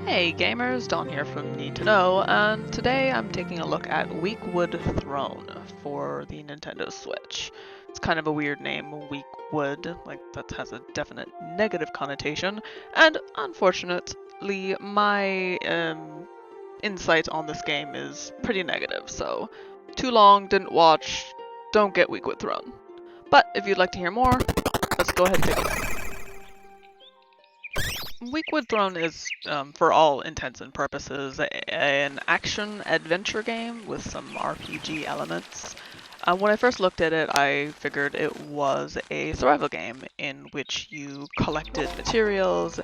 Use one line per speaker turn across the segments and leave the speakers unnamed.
Hey gamers, Don here from Need to Know, and today I'm taking a look at Weakwood Throne for the Nintendo Switch. It's kind of a weird name, Weakwood, like that has a definite negative connotation, and unfortunately my insight on this game is pretty negative, so too long, didn't watch, don't get Weakwood Throne. But if you'd like to hear more, let's go ahead and take a look. Weakwood Throne is, for all intents and purposes, an action-adventure game with some RPG elements. When I first looked at it, I figured it was a survival game in which you collected materials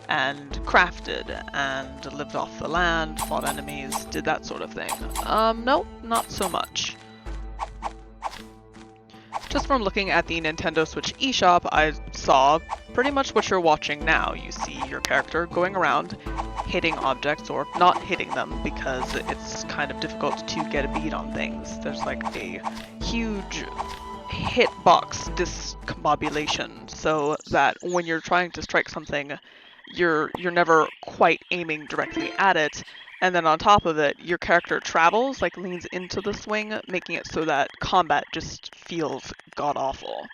and crafted and lived off the land, fought enemies, did that sort of thing. No, not so much. Just from looking at the Nintendo Switch eShop, I saw pretty much what you're watching now. You see your character going around, hitting objects, or not hitting them because it's kind of difficult to get a bead on things. There's like a huge hitbox discombobulation, so that when you're trying to strike something, you're never quite aiming directly at it. And then on top of it, your character travels, like leans into the swing, making it so that combat just feels god-awful.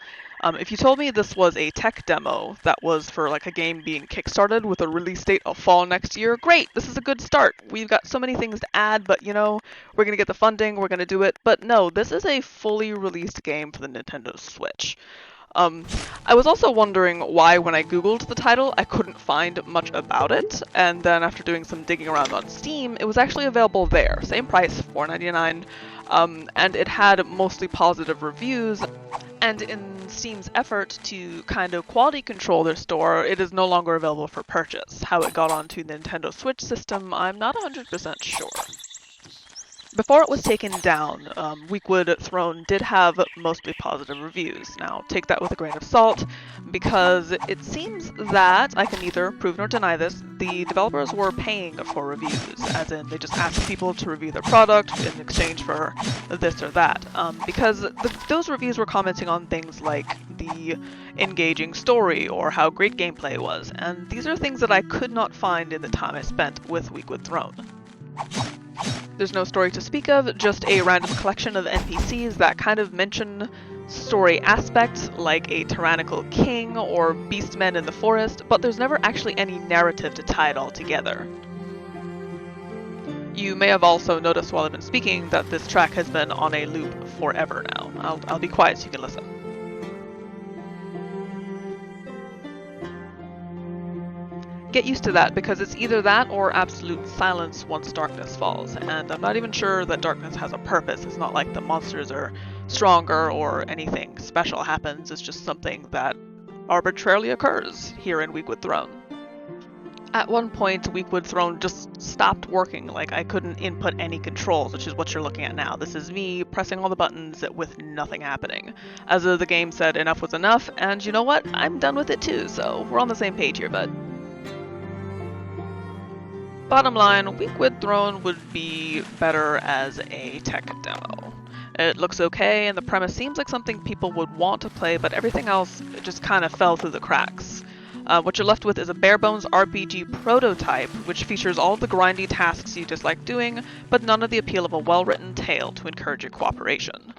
If you told me this was a tech demo that was for like a game being kickstarted with a release date of fall next year, great, this is a good start. We've got so many things to add, but you know, we're gonna get the funding, we're gonna do it. But no, this is a fully released game for the Nintendo Switch. I was also wondering why when I googled the title I couldn't find much about it, and then after doing some digging around on Steam, it was actually available there. Same price, $4.99, and it had mostly positive reviews, and in Steam's effort to kind of quality control their store, it is no longer available for purchase. How it got onto the Nintendo Switch system, I'm not 100% sure. Before it was taken down, Weakwood Throne did have mostly positive reviews. Now, take that with a grain of salt, because it seems that, I can neither prove nor deny this, the developers were paying for reviews, as in they just asked people to review their product in exchange for this or that, because those reviews were commenting on things like the engaging story or how great gameplay was, and these are things that I could not find in the time I spent with Weakwood Throne. There's no story to speak of, just a random collection of NPCs that kind of mention story aspects, like a tyrannical king or beastmen in the forest, but there's never actually any narrative to tie it all together. You may have also noticed while I've been speaking that this track has been on a loop forever now. I'll be quiet so you can listen. Get used to that, because it's either that or absolute silence once darkness falls, and I'm not even sure that darkness has a purpose. It's not like the monsters are stronger or anything special happens, it's just something that arbitrarily occurs here in Weakwood Throne. At one point, Weakwood Throne just stopped working, like I couldn't input any controls, which is what you're looking at now. This is me pressing all the buttons with nothing happening. As the game said, enough was enough, and you know what? I'm done with it too, so we're on the same page here, bud. Bottom line, Weakwood Throne would be better as a tech demo. It looks okay, and the premise seems like something people would want to play, but everything else just kind of fell through the cracks. What you're left with is a barebones RPG prototype, which features all of the grindy tasks you dislike doing, but none of the appeal of a well-written tale to encourage your cooperation.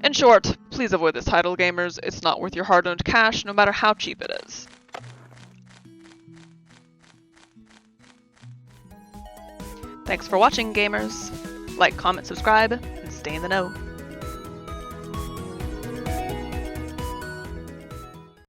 In short, please avoid this title, gamers. It's not worth your hard-earned cash, no matter how cheap it is. Thanks for watching, gamers. Like, comment, subscribe, and stay in the know.